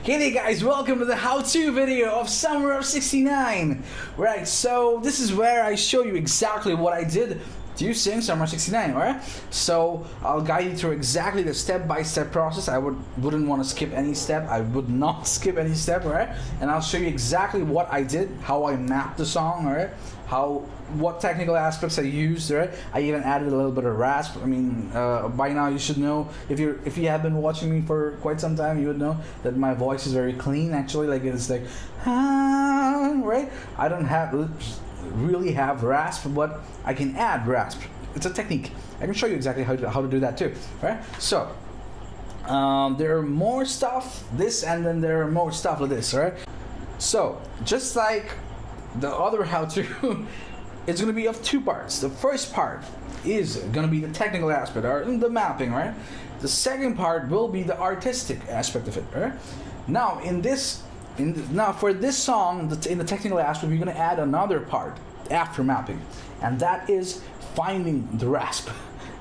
Hey there guys, welcome to the how-to video of Summer of '69. Right, so this is where I show you exactly what I did to sing Summer of '69, alright? So I'll guide you through exactly the step-by-step process. I wouldn't want to skip any step. I would not skip any step, alright? And I'll show you exactly what I did, how I mapped the song, alright? What technical aspects I used, right? I even added a little bit of rasp. I mean, by now you should know, if you have been watching me for quite some time, you would know that my voice is very clean. Actually, like it's like, right? I don't really have rasp, but I can add rasp. It's a technique. I can show you exactly how to do that too, right? So there are more stuff this, and then there are more stuff like this, right? So just like the other how-to, it's going to be of two parts. The first part is going to be the technical aspect, or the mapping, right? The second part will be the artistic aspect of it, right? Now, for this song, in the technical aspect, we're going to add another part after mapping, and that is finding the rasp.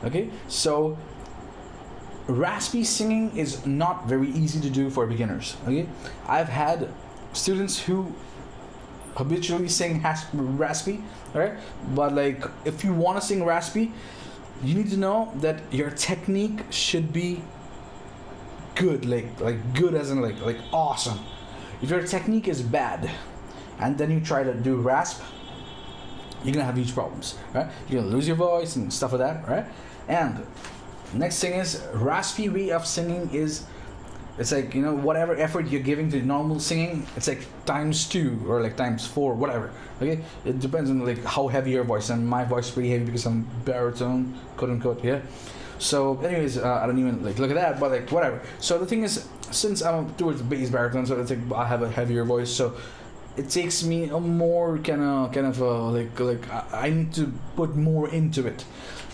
Okay, so raspy singing is not very easy to do for beginners. Okay, I've had students who habitually sing raspy, right? But like, if you want to sing raspy, you need to know that your technique should be good, like good as in like awesome. If your technique is bad and then you try to do rasp, you're gonna have huge problems, right? You're gonna lose your voice and stuff like that, right? And next thing is, raspy way of singing is, it's like, you know, whatever effort you're giving to normal singing, it's like ×2 or like ×4, whatever. Okay, it depends on like how heavy your voice, and my voice is pretty heavy because I'm baritone, quote unquote. Yeah. So, anyways, I don't even like look at that, but like whatever. So the thing is, since I'm towards the bass baritone, so it's like I have a heavier voice, so it takes me a more kind of like I need to put more into it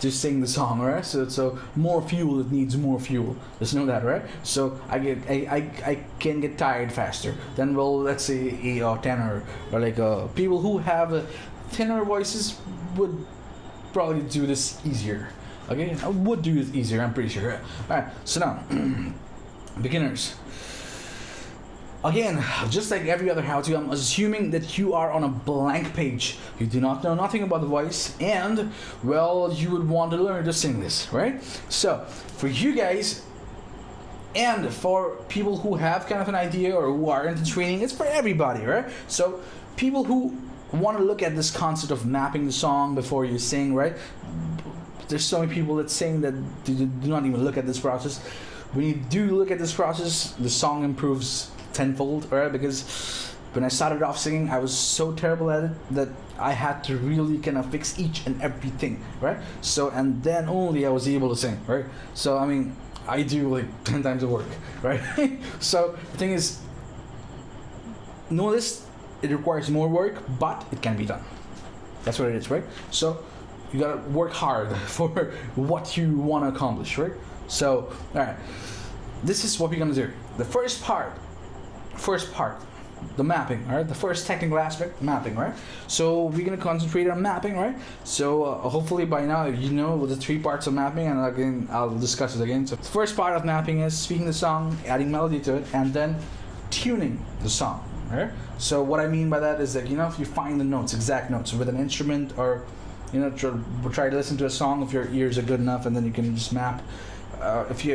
to sing the song, right? So more fuel, it needs more fuel. Just know that, right? So I can get tired faster than, well, let's say a tenor, or like people who have tenor voices would probably do this easier. Okay, I would do it easier, I'm pretty sure. All right, so now beginners. Again, just like every other how-to, I'm assuming that you are on a blank page. You do not know nothing about the voice, and, well, you would want to learn to sing this, right? So, for you guys, and for people who have kind of an idea or who are into training, it's for everybody, right? So, people who want to look at this concept of mapping the song before you sing, right? There's so many people that saying that do not even look at this process. When you do look at this process, the song improves tenfold, right? Because when I started off singing, I was so terrible at it that I had to really kind of fix each and everything, right? So, and then only I was able to sing, right? So, I mean, I do like 10 times the work, right? So, the thing is, know this, it requires more work, but it can be done. That's what it is, right? So, you gotta work hard for what you want to accomplish, right? So, alright, this is what we're gonna do. The first part, the mapping, all right? The first technical aspect, mapping, right? So we're gonna concentrate on mapping, right? So hopefully by now you know the 3 parts of mapping, and again I'll discuss it again. So the first part of mapping is speaking the song, adding melody to it, and then tuning the song, right? So what I mean by that is that, you know, if you find the notes, exact notes with an instrument, or, you know, try to listen to a song if your ears are good enough, and then you can just map. If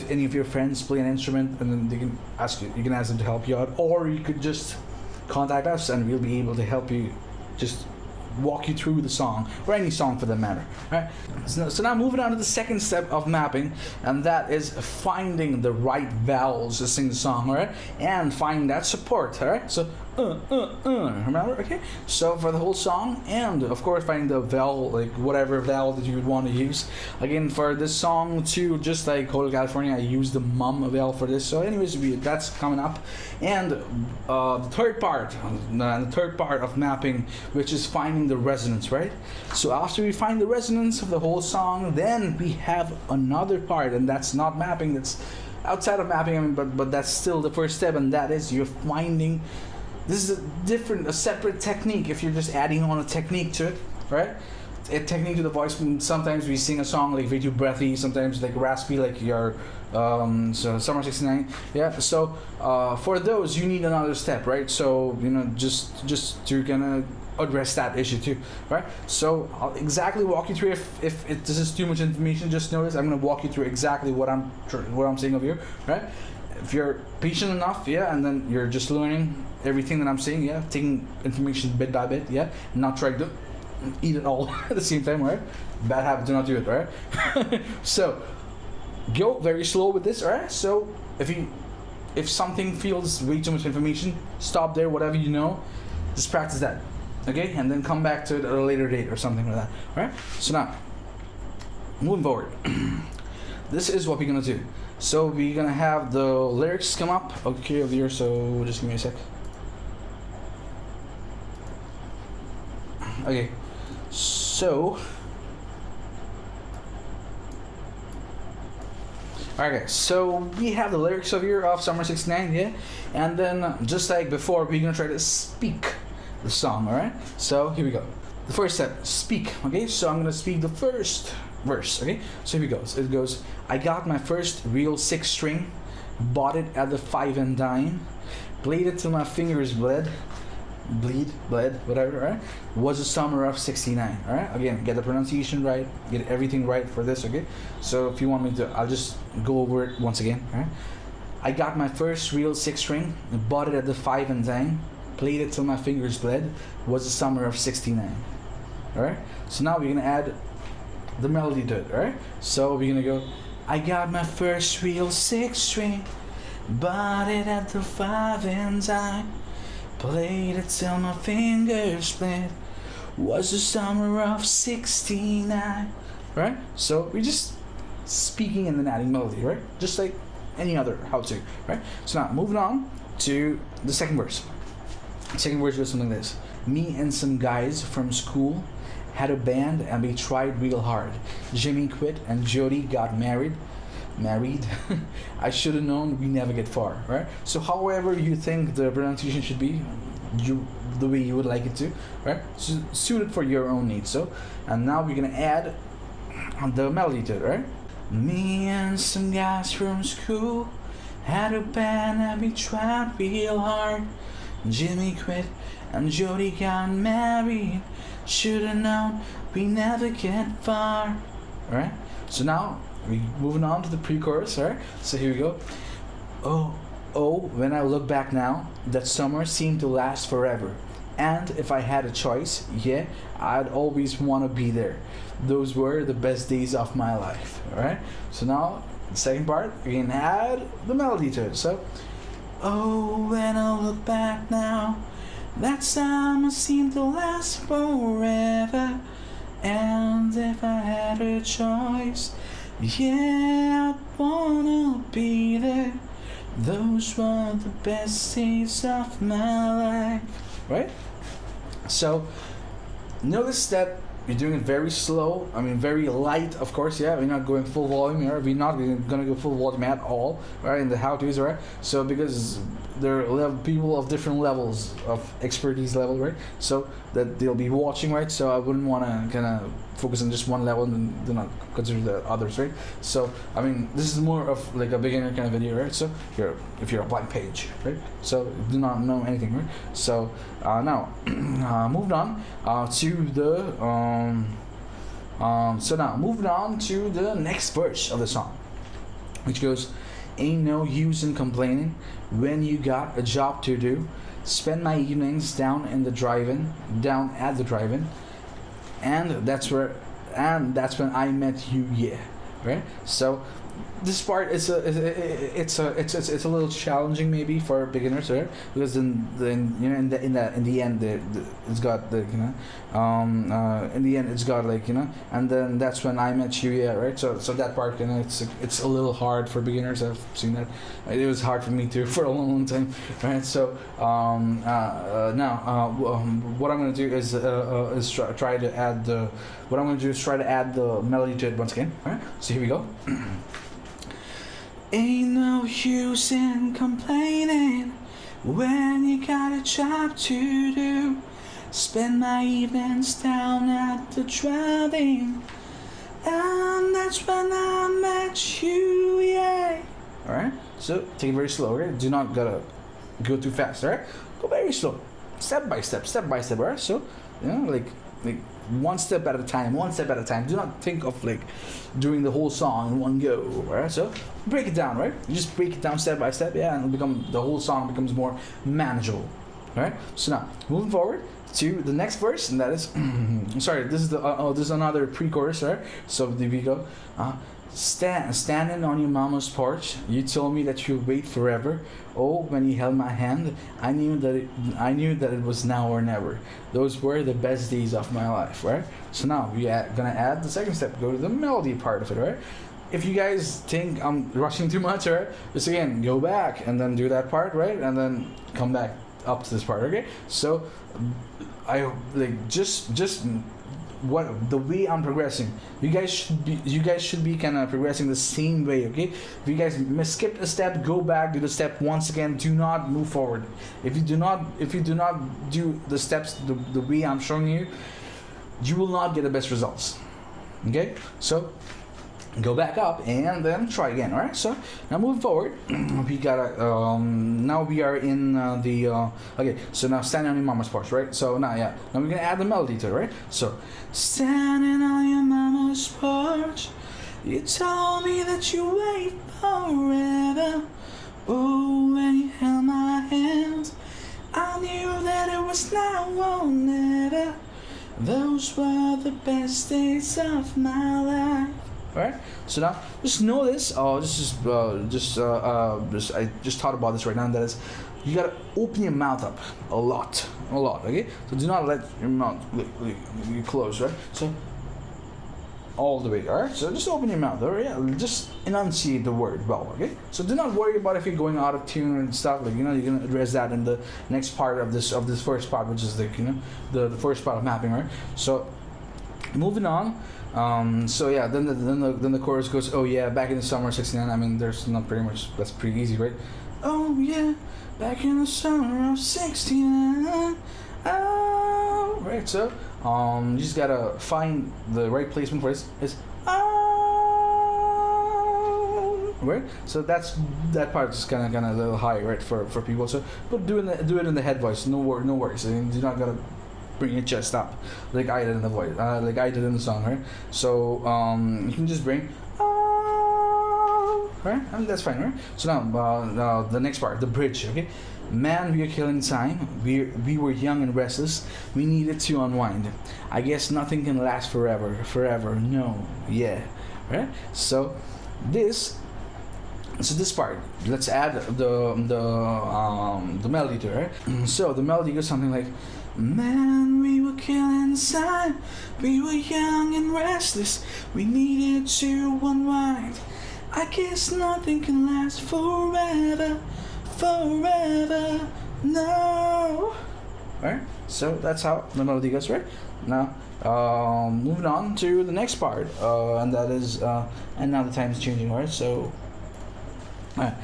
any of your friends play an instrument, and then they can ask you can ask them to help you out, or you could just contact us and we'll be able to help you, just walk you through the song, or any song for that matter, right? So now moving on to the second step of mapping, and that is finding the right vowels to sing the song, all right? And finding that support, all right? So remember, okay? So for the whole song, and of course finding the vowel, like whatever vowel that you would want to use. Again, for this song too, just like Hotel California, I used the mum vowel for this. So anyways, that's coming up. And the third part of mapping, which is finding the resonance, right? So after we find the resonance of the whole song, then we have another part, and that's not mapping, that's outside of mapping, I mean, but that's still the first step, and that is you're finding. This is a separate technique if you're just adding on a technique to it, right? a technique to the voice. Sometimes we sing a song like way too breathy, sometimes like raspy, like your so Summer 69. Yeah, so for those you need another step, right? So you know, just to kind of address that issue too, right? So I'll exactly walk you through. If this is too much information, just notice I'm gonna walk you through exactly what I'm saying over here, right? If you're patient enough, yeah, and then you're just learning everything that I'm saying, yeah, taking information bit by bit, yeah, not trying to eat it all at the same time, right? Bad habit, do not do it, right? So go very slow with this, alright? So if something feels way too much information, stop there. Whatever you know, just practice that, okay? And then come back to it at a later date or something like that, alright? So now, moving forward, this is what we're gonna do. So we're gonna have the lyrics come up, okay, over here. So just give me a sec. Okay, so okay, so we have the lyrics over here of Summer 69, yeah, and then just like before, we're gonna try to speak the song, all right? So here we go. The first step, speak. Okay, so I'm gonna speak the first verse. Okay, so here we go. So it goes, I got my first real 6-string, bought it at the 5 and dime, played it till my fingers bled, whatever, right? Was the summer of 69, all right? Again, get the pronunciation right, get everything right for this, okay? So if you want me to, I'll just go over it once again, all right? I got my first real 6-string, bought it at the 5 and dime, played it till my fingers bled, was the summer of 69, all right? So now we're gonna add the melody to it, all right? So we're gonna go, I got my first real 6-string, bought it at the 5 and dime, played it till my fingers bled, was the summer of 69, right? So we're just speaking and then adding melody, right? Just like any other how-to, right? So now moving on to the second verse. Second verse goes something like this. Me and some guys from school had a band and we tried real hard. Jimmy quit and Jody got married. I should have known we never get far, right? So however you think the pronunciation should be, the way you would like it to, right? So suit it for your own needs. So, and now we're gonna add the melody to it, right? Me and some guys from school had a band and we tried real hard. Jimmy quit and Jody got married. Should have known we never get far. Alright? So now we're moving on to the pre-chorus, alright? So here we go. Oh, when I look back now, that summer seemed to last forever. And if I had a choice, yeah, I'd always want to be there. Those were the best days of my life. Alright? So now, the second part, we can add the melody to it. So, oh, when I look back now, that summer seemed to last forever. And if I had a choice, yeah, I'd wanna be there. Those were the best days of my life. Right? So, notice that you're doing it very slow. I mean, very light, of course. Yeah, we're not going full volume here. We're not gonna go full volume at all, right? In the how-tos, right? So because there are people of different levels of expertise level, right? So that they'll be watching, right? So I wouldn't want to kind of focus on just one level and then do not consider the others, right? So I mean, this is more of like a beginner kind of video, right? So if you're a blank page, right? So do not know anything, right? So now moving on to the so now moving on to the next verse of the song, which goes, ain't no use in complaining when you got a job to do. Spend my evenings down at the drive-in, and that's when I met you, yeah, right? So this part is it's a little challenging maybe for beginners, right? Because then you know in the end it's got the in the end it's got like and then that's when I met you, yeah, right? So that part it's a little hard for beginners. I've seen that. It was hard for me too for a long time, right? So now what I'm gonna do is try to add the melody to it once again. All right. So here we go. Ain't no use in complaining when you got a job to do. Spend my evenings down at the drive-in, and that's when I met you, yeah. Alright, so take it very slow, okay? Do not gotta go too fast, alright? Go very slow, step by step, alright? So, you know, like one step at a time, Do not think of like doing the whole song in one go, alright? So break it down, right? You just break it down step by step, yeah, and the whole song becomes more manageable, alright? So now, moving forward to the next verse, and that is, sorry, this is this is another pre-chorus, right? So there we go. Standing on your mama's porch, you told me that you'd wait forever. Oh, when you held my hand, I knew that it was now or never. Those were the best days of my life, right? So now we're gonna add the second step, go to the melody part of it, right? If you guys think I'm rushing too much, right, just again go back and then do that part, right, and then come back up to this part, okay? So I like just what the way I'm progressing. You guys should be kind of progressing the same way, okay? If you guys skip a step, go back, do the step once again. Do not move forward. If you do not do the steps the way I'm showing you, you will not get the best results. Okay? So go back up and then try again. All right, so now moving forward, we gotta now we are in okay, so now standing on your mama's porch, right? So now now we're gonna add the melody to it, right? So standing on your mama's porch, you told me that you wait forever. Oh, when you held my hands, I knew that it was now or never. Those were the best days of my life. Alright, so now just know this. I just thought about this right now. And that is, you gotta open your mouth up a lot. Okay, so do not let your mouth be closed, right? So all the way. Alright, so just open your mouth. Alright, yeah, just enunciate the word well. Okay, so do not worry about if you're going out of tune and stuff. Like, you know, you're gonna address that in the next part of this first part, which is the first part of mapping, right? So moving on. So yeah, then the chorus goes, oh yeah, back in the summer of '69. I mean, there's not pretty much, that's pretty easy, right? Oh yeah, back in the summer of '69. Oh, right. So you just gotta find the right placement for this. It's oh, right. So that part is kind of a little high, right, for people. So but do it in the head voice. No worries. I mean, you're not gonna bring your chest up like I did in the voice, like I did in the song, right? So you can just bring right? I mean, that's fine, right? So now the next part, the bridge, okay? Man, we are killing time. We were young and restless. We needed to unwind. I guess nothing can last forever. No, yeah, right? So this part, let's add the melody to it, right? So the melody goes something like, man, we were killing time. We were young and restless. We needed to unwind. I guess nothing can last forever. No. Alright, so that's how the melody goes, right? Now, moving on to the next part, and that is, and now the time is changing, right? So, alright,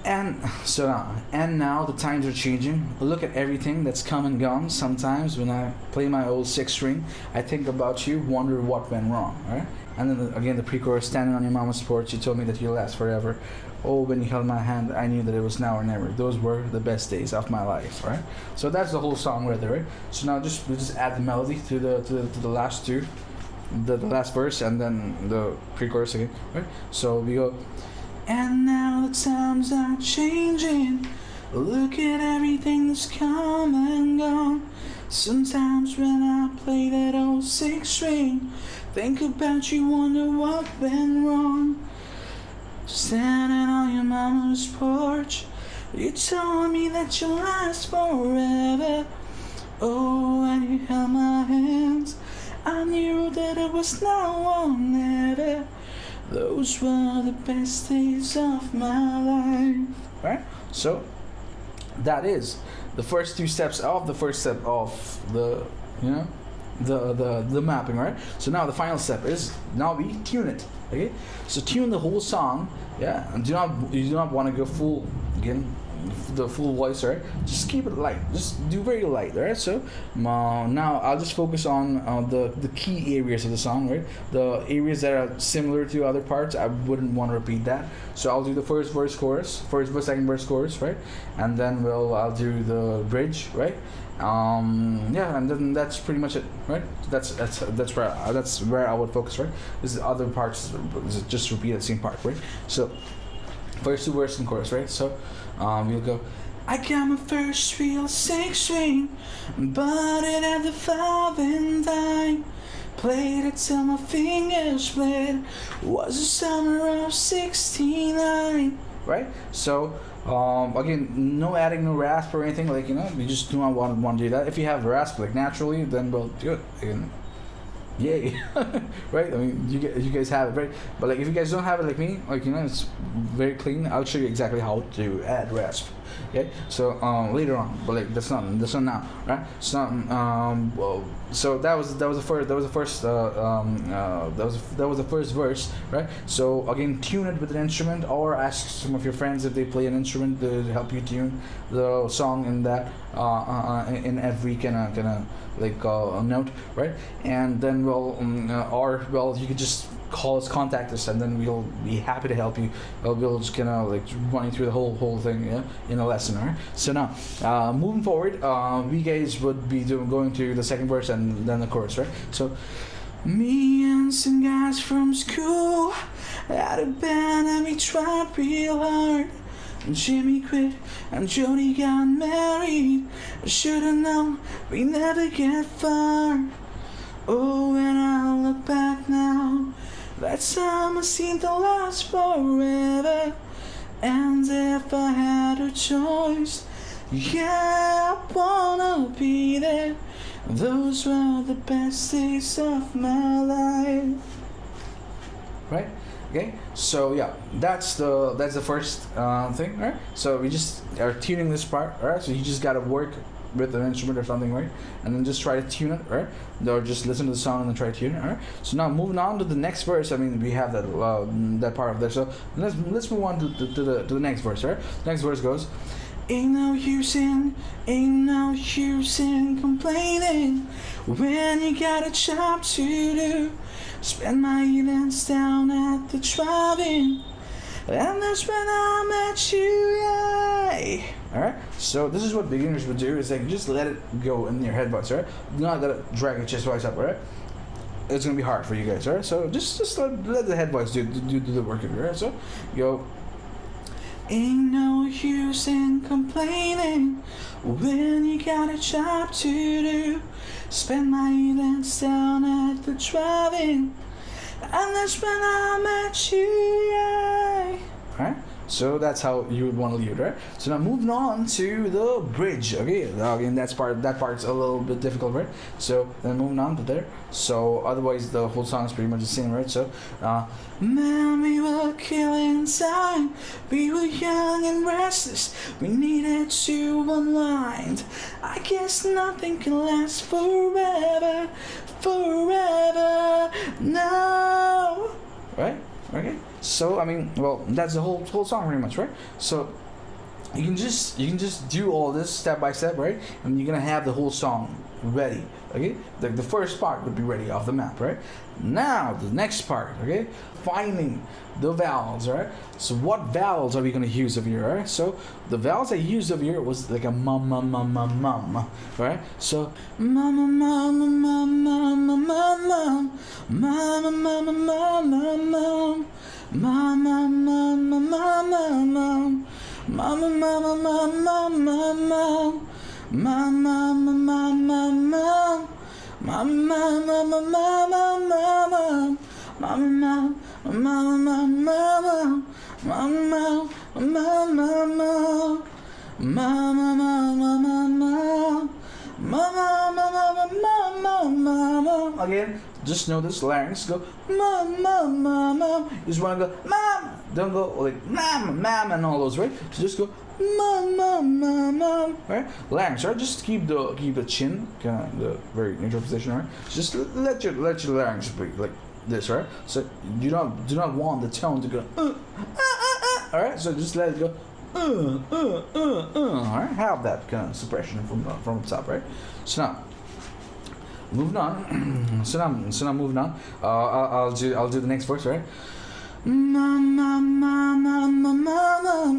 and now the times are changing. Look at everything that's come and gone. Sometimes when I play my old 6-string, I think about you, wonder what went wrong, right? And then again the pre-chorus, standing on your mama's porch, you told me that you'll last forever. Oh, when you held my hand, I knew that it was now or never. Those were the best days of my life, right? So that's the whole song right there, right? So now we just add the melody to the last two, the last verse, and then the pre-chorus again, right? So we go. And now the times are changing. Look at everything that's come and gone. Sometimes when I play that old 6-string, think about you, wonder what went wrong. Standing on your mama's porch, you told me that you'll last forever. Oh, when you held my hands, I knew that it was now or never. Those were the best days of my life. Right? So that is the first two steps of the first step of the the mapping, right? So now the final step is, now we tune it. Okay? So tune the whole song, yeah, and you do not want to go full again. the full voice, right? Just keep it light. Just do very light, right? So now I'll just focus on the key areas of the song, right? The areas that are similar to other parts. I wouldn't want to repeat that. So I'll do the first verse, chorus, second verse, chorus, right? And then I'll do the bridge, right? Yeah, and then that's pretty much it, right? That's where I would focus, right? This is other parts, just repeat the same part, right? So first two verse and chorus, right? So we'll go. I got my first real 6-string, bought it at the 5 and dime. Played it till my fingers bled. Was the summer of '69, right? So again, no adding no rasp or anything, like, you know, we just do not want to do that. If you have rasp like naturally, then we'll do it. Again, yay. Right? I mean, you guys have it, right? But like, if you guys don't have it like me, like, you know, it's very clean. I'll show you exactly how to add rasp. Okay, so later on, but like that's not now, right? It's not. Well, so that was the first verse, right? So again, tune it with an instrument, or ask some of your friends if they play an instrument to help you tune the song in that in every kind of like note, right? And then you could just call us, contact us, and then we'll be happy to help you. We'll just kind of like run you through the whole thing, yeah, in a lesson, alright? So now, moving forward, we guys would be going to the second verse and then the chorus, right? So, me and some guys from school had a band and we tried real hard. Jimmy quit and Jody got married. I should've known we never get far. Oh, when I look back now, that summer seemed to last forever. And if I had a choice, yeah, I wanna be there. Those were the best days of my life. Right? Okay, so yeah, that's the first thing, right? So we just are tuning this part, right? So you just gotta work with an instrument or something, right? And then just try to tune it, right? Or just listen to the song and then try to tune it, right? So now moving on to the next verse. I mean, we have that part of there. So let's move on to the next verse, right? Next verse goes, ain't no use in complaining when you got a job to do. Spend my evenings down at the drive-in, and that's when I met you, yeah. Alright, so this is what beginners would do, is like just let it go in your head voice, right? Do not let it drag your chest voice up, right? It's gonna be hard for you guys, alright? So just let the head voice do the work, right? So go. Ain't no use in complaining when you got a job to do. Spend my evenings down at the drive-in, and that's when I met you, yeah. Alright, so that's how you would want to leave it, right? So now moving on to the bridge. Okay, again, that part's a little bit difficult, right? So then moving on to there. So otherwise the whole song is pretty much the same, right? So man, we were killing time. We were young and restless. We needed to unwind. I guess nothing can last forever. No. Right? Okay. So I mean, well, that's the whole song pretty much, right? So you can just do all this step by step, right? And you're gonna have the whole song ready. Okay, the first part would be ready off the map, right? Now the next part, okay, finding the vowels, right? So what vowels are we gonna use over here, right? So the vowels I used over here was like a mum, right? So mum, mum, mum, mum, mum, mum, mum, mum, mum, mum, mum, again, just know this larynx. Go mom, mom, mom, mom. You just want to go mom. Don't go like mom, mom, and all those, right? So just go mom, mom, mom, mom. Right? Larynx, right? Just keep the chin, kind of the very neutral position, right? Just let your larynx be like this, right? So you do not want the tone to go. All right? So just let it go. Alright, have that kind of suppression from the top, right? So now, moving on. so now moving on. I'll do the next verse, right? And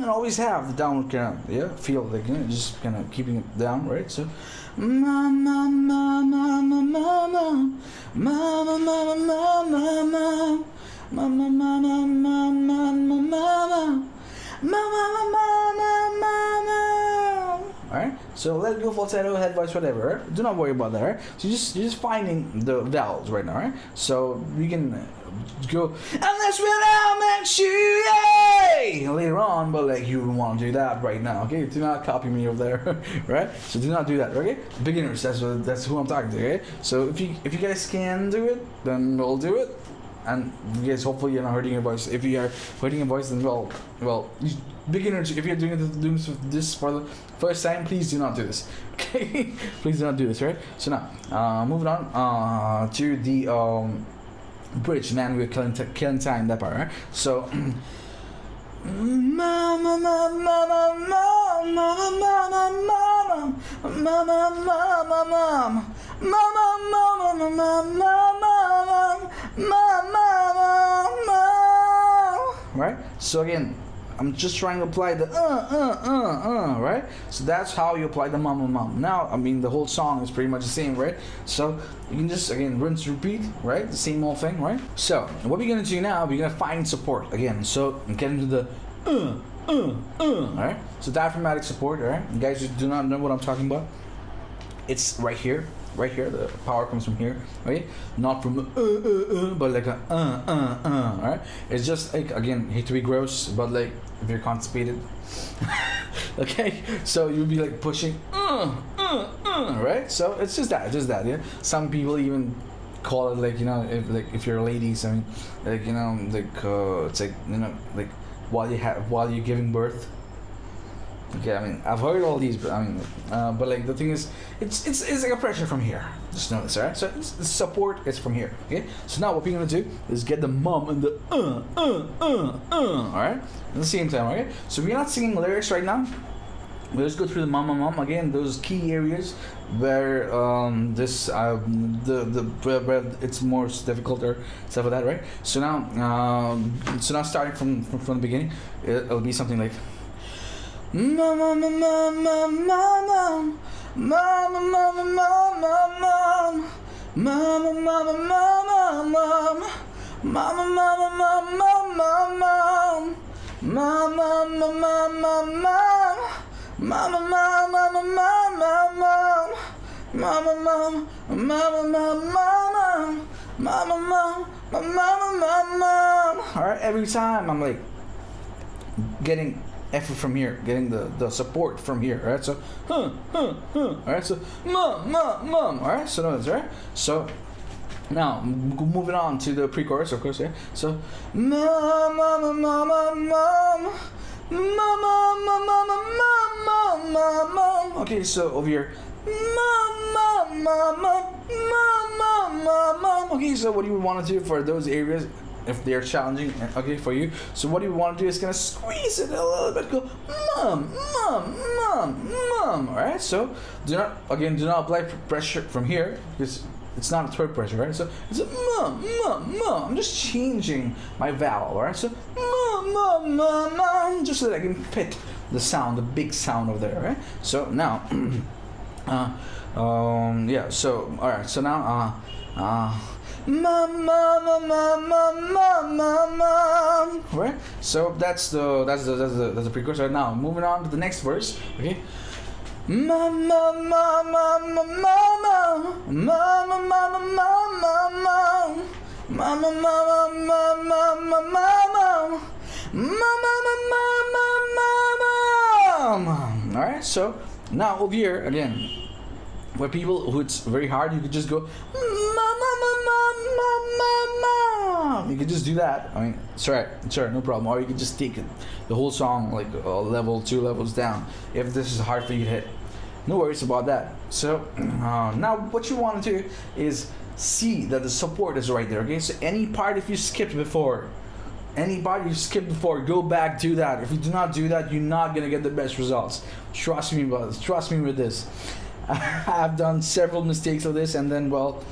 always have the downward kind of, yeah, feel like, you know, just kind of keeping it down, right? So alright, so let it go, falsetto, head voice, whatever. Do not worry about that, right? So you're just finding the vowels right now, right? So you can go, and that's when I met you, yay! Later on, but like you don't want to do that right now, okay? Do not copy me over there, right? So do not do that, okay? Beginners, that's who I'm talking to, okay? So if you guys can do it, then we'll do it. And you guys, hopefully you're not hurting your voice. If you are hurting your voice, then well, beginners, if you're doing this for the first time, please do not do this. Okay, please do not do this, right? So now, moving on to the bridge. Man, we're killing time that part, right? So. Right? So again, I'm just trying to apply the right? So that's how you apply the mom. Now, I mean, the whole song is pretty much the same, right? So you can just, again, rinse, repeat, right? The same old thing, right? So what we're gonna do now, we're gonna find support again. So get into the alright? So diaphragmatic support, alright? You guys who do not know what I'm talking about, it's right here. Right here, the power comes from here, okay? Not from but like a alright? It's just like, again, hate to be gross, but like if you're constipated, okay? So you'll be like pushing, right? So it's just that, yeah? Some people even call it like, you know, if you're ladies, I mean, like, you know, like it's like, you know, like while you're giving birth. Okay, I mean, I've heard all these, but I mean, but like the thing is, it's like a pressure from here. Just know this, alright? So the support is from here. Okay. So now what we're gonna do is get the mum and the alright, at the same time. Okay. So we're not singing lyrics right now. We'll just go through the mum again. Those key areas where this it's more difficult or stuff like that, right? So now starting from the beginning, it'll be something like. Mama, mama, mama, mama, mama, mama, mama, mama, mama, mama, mama, mama, mama, mama. All right, every time I'm like getting effort from here, getting the support from here, right? So, alright, so, mom, alright, so notice, right? So, now, moving on to the pre-chorus, of course, yeah? So, mom, okay, so over here, mom, okay, so what do you want to do for those areas if they're challenging, okay, for you? So what you want to do is kind of squeeze it a little bit, go mom, all right? So do not apply pressure from here, because it's not a third pressure, right? So it's a mom. I'm just changing my vowel, all right? So mom, just so that I can fit the sound, the big sound over there, right? So now yeah, so all right, so now right? So that's the precursor. Now moving on to the next verse, okay? All right, so now over here again, where people who it's very hard, you could just go you could just do that. I mean, sure, no problem. Or you could just take it, the whole song like a level, 2 levels down, if this is hard for you to hit. No worries about that. So now what you want to do is see that the support is right there, okay? So any part if you skipped before, Anybody you skipped before, go back, do that. If you do not do that, you're not gonna get the best results. Trust me, brothers. Trust me with this. I've done several mistakes of this, and then, well,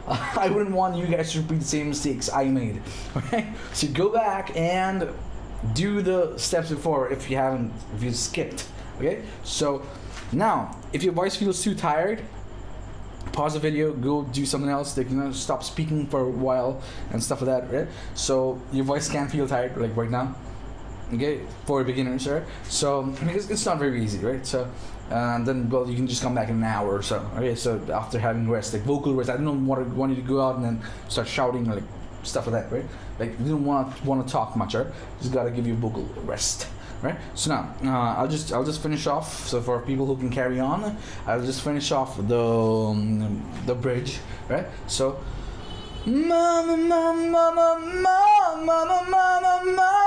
I wouldn't want you guys to repeat the same mistakes I made. Okay? So go back and do the steps before if you skipped. Okay? So now, if your voice feels too tired, pause the video, go do something else. Like, stop speaking for a while and stuff like that, right? So your voice can feel tired, like right now. Okay, for beginners, right? So because it's not very easy, right? So then, well, you can just come back in an hour or so. Okay, so after having rest, like vocal rest, I don't want you to go out and then start shouting or like stuff like that, right? Like you don't want to talk much, right? Just gotta give you vocal rest. Right. So now I'll just finish off. So for people who can carry on, I'll just finish off the bridge. Right. So. Mama, mama, mama, mama, mama, mama,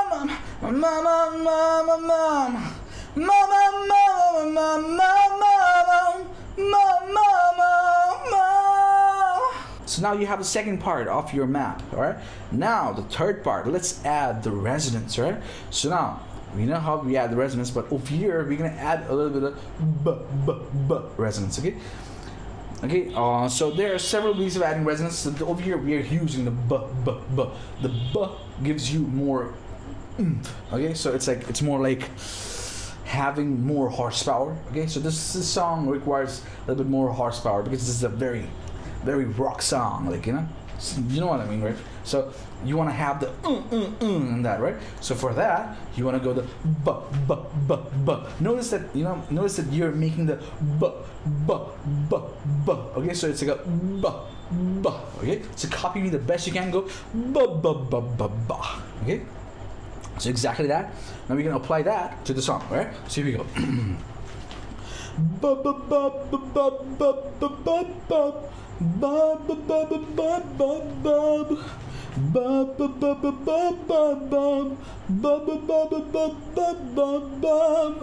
mama, mama, mama, mama, mama, mama, mama. So now you have the second part of your map. All right. Now the third part. Let's add the resonance. Right. So now. We know how we add the resonance, but over here we're gonna add a little bit of b resonance. Okay. Okay. So there are several ways of adding resonance. So over here we are using the b. The b gives you more oomph. Okay. So it's more like having more horsepower. Okay. So this song requires a little bit more horsepower because this is a very, very rock song. Like you know what I mean, right? So you want to have the and that, right? So for that, you want to go the b. Notice that you're making the b. Okay, so it's like a b. Okay, so copy me the best you can. Go b. Okay, so exactly that. Now we're gonna apply that to the song, right? So here we go.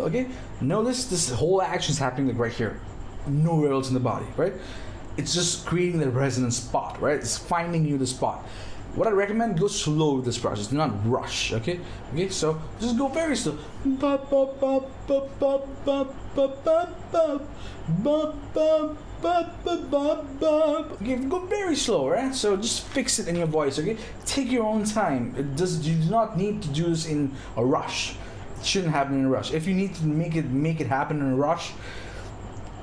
Okay, notice this whole action is happening like right here, nowhere else in the body, right? It's just creating the resonance spot, right? It's finding you the spot. What I recommend, go slow with this process. Do not rush. Okay. Okay. So just go very slow. Okay, go very slow, right? So just fix it in your voice. Okay. Take your own time. You do not need to do this in a rush. It shouldn't happen in a rush. If you need to make it happen in a rush,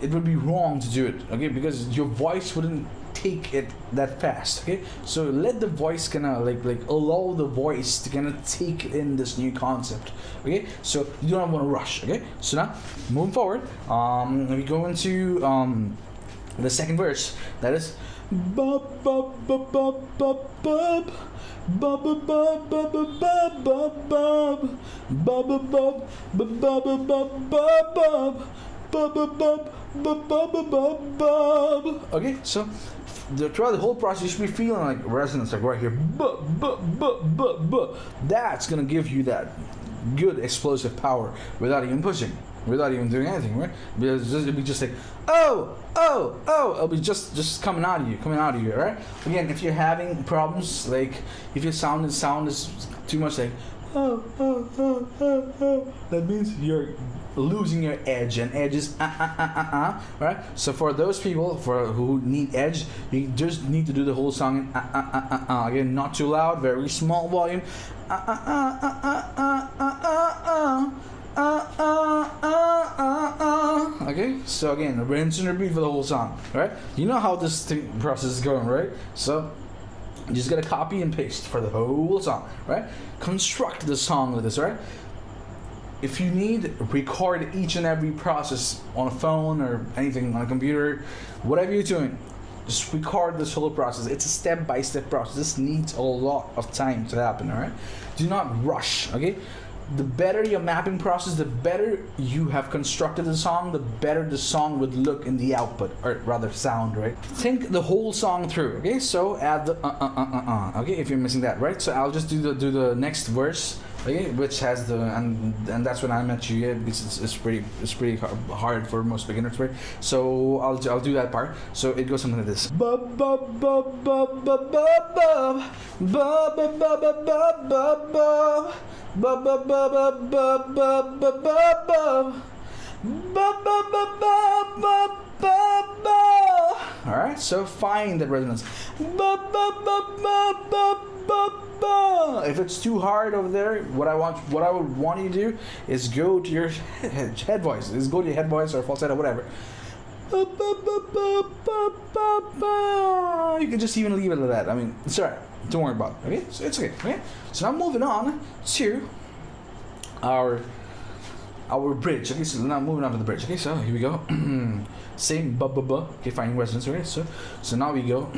it would be wrong to do it. Okay, because your voice wouldn't take it that fast. Okay, so let the voice like allow the voice to take in this new concept. Okay, so you don't want to rush. Okay, so now moving forward, we go into the second verse. That is okay, so throughout the whole process, you should be feeling like resonance, like right here. That's gonna give you that good explosive power without even pushing, without even doing anything, right? Because it'll be just like it'll be just coming out of you, right? Again, if you're having problems, like if your sound is too much, like that means you're losing your edge, and edge is right? So for those people who need edge, you just need to do the whole song in again, not too loud, very small volume. Okay, so again, rinse and repeat for the whole song, right? You know how this process is going, right? So you just gotta copy and paste for the whole song, right? Construct the song with this, right? If you need, record each and every process on a phone or anything on a computer, whatever you're doing, just record this whole process. It's a step-by-step process. This needs a lot of time to happen, all right? Do not rush, okay? The better your mapping process, the better you have constructed the song, the better the song would look in the output, or rather sound, right? Think the whole song through, okay? So add the okay, if you're missing that, right? So I'll just do the next verse okay, which has the and that's when I met you, yeah, because it's pretty hard for most beginners, right? So I'll do that part. So it goes something like this. All right, so find that resonance. If it's too hard over there, what I would want you to do is go to your head voice. Is go to your head voice or falsetto, whatever. You can just even leave it like that. I mean, it's alright. Don't worry about it. Okay, so it's okay. Okay. So now moving on to our bridge. Okay, so now moving on to the bridge. Okay, so here we go. Same ba ba ba. Okay, finding resonance. Okay, so now we go.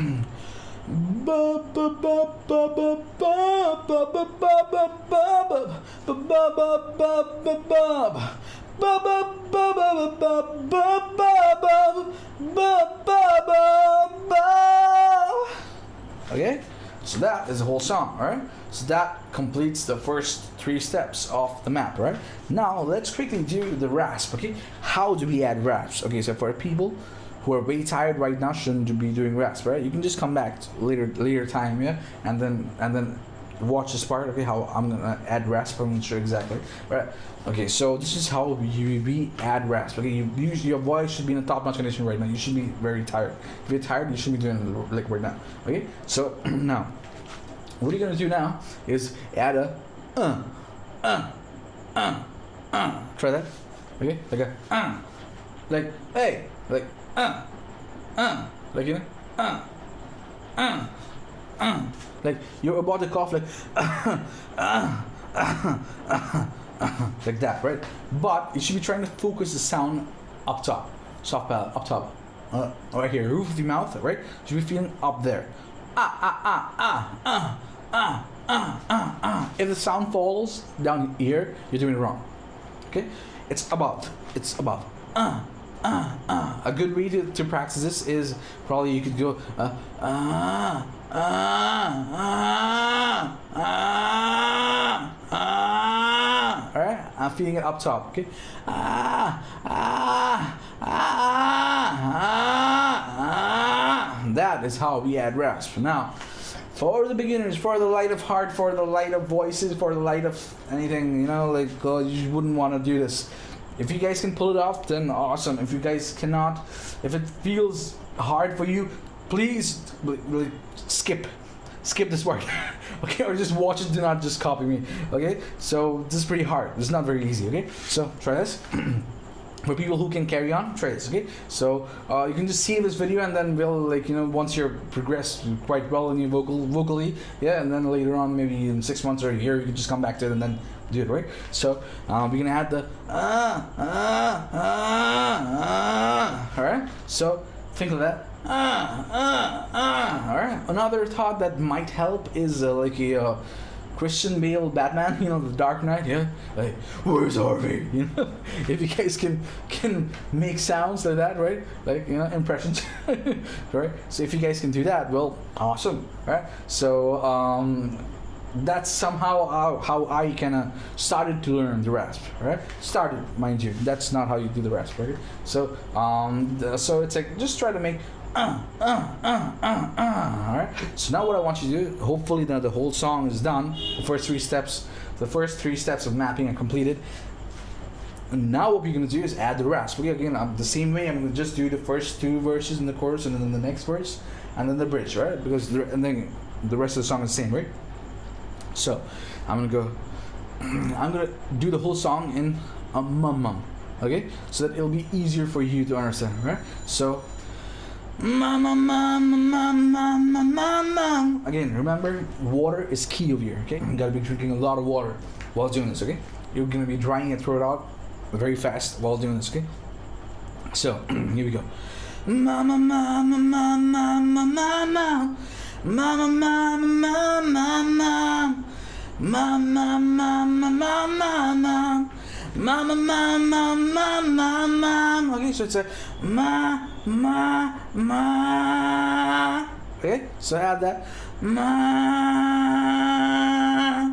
Ba ba ba ba ba ba ba ba ba ba ba. Okay, so that is the whole song. All right, so that completes the first 3 steps of the map. Right, now let's quickly do the rasp. Okay, how do we add rasps? Okay, so for people who are way tired right now, shouldn't be doing rasp, right? You can just come back later time, yeah, and then watch this part. Okay, how I'm gonna add rasp. I'm not sure exactly, right? Okay, so this is how we add rasp. Okay, your voice should be in a top-notch condition right now. You should be very tired. If you're tired, you should be doing it like right now. Okay, so now what you're gonna do now is add a try that. Okay, like a like hey, like like you know like you're about to cough, like like that, right? But you should be trying to focus the sound up top, soft palate up top, right here, roof of the mouth, right? You should be feeling up there. If the sound falls down here, you're doing it wrong. Okay, it's above. It's above. A good way to practice this is probably you could go alright, I'm feeling it up top, okay? That is how we add rasp. Now, for the beginners, for the light of heart, for the light of voices, for the light of anything, you know, like you wouldn't want to do this. If you guys can pull it off, then awesome. If you guys cannot, if it feels hard for you, please skip this part. Okay, or just watch it. Do not just copy me. Okay, so this is pretty hard. It's not very easy. Okay, so try this. For people who can carry on, try this. Okay, so you can just see this video and then we'll, like, you know, once you're progressed quite well in your vocally, yeah, and then later on, maybe in 6 months or a year, you can just come back to it and then do it, right? So we're gonna add the all right, so think of that. All right, another thought that might help is like a Christian Bale Batman, you know, the Dark Knight, yeah, like, where's Harvey? You know, if you guys can make sounds like that, right? Like, you know, impressions, right? So if you guys can do that, well, awesome, right? So that's somehow how I kind of started to learn the rasp, right? Started, mind you, that's not how you do the rasp, right? So so it's like, just try to make alright, so now what I want you to do, hopefully now the whole song is done, the first three steps of mapping are completed, and now what we're going to do is add the rasp. Okay, again, the same way, I'm going to just do the first 2 verses in the chorus and then the next verse and then the bridge, right? Because and then the rest of the song is the same, right? So I'm gonna do the whole song in a mum, okay, so that it'll be easier for you to understand, right? So again, remember, water is key over here, okay? You gotta be drinking a lot of water while doing this, okay? You're gonna be drying your throat out very fast while doing this, okay? So here we go. Mama, mama, mama, mama, mama. Mama, mama, mama, mama, mama, mama, mama, mama, mama, mama, mama. Okay, so it's a ma. Okay, so add that ma.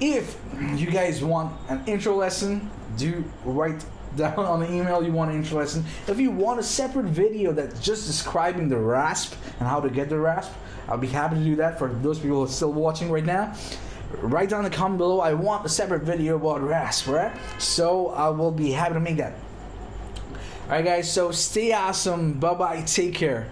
If you guys want an intro lesson, do write down on the email you want an intro lesson. If you want a separate video that's just describing the Rasp and how to get the Rasp, I'll be happy to do that for those people who are still watching right now. Write down in the comment below, I want a separate video about Rasp, right? So I will be happy to make that. Alright guys, so stay awesome, bye bye, take care.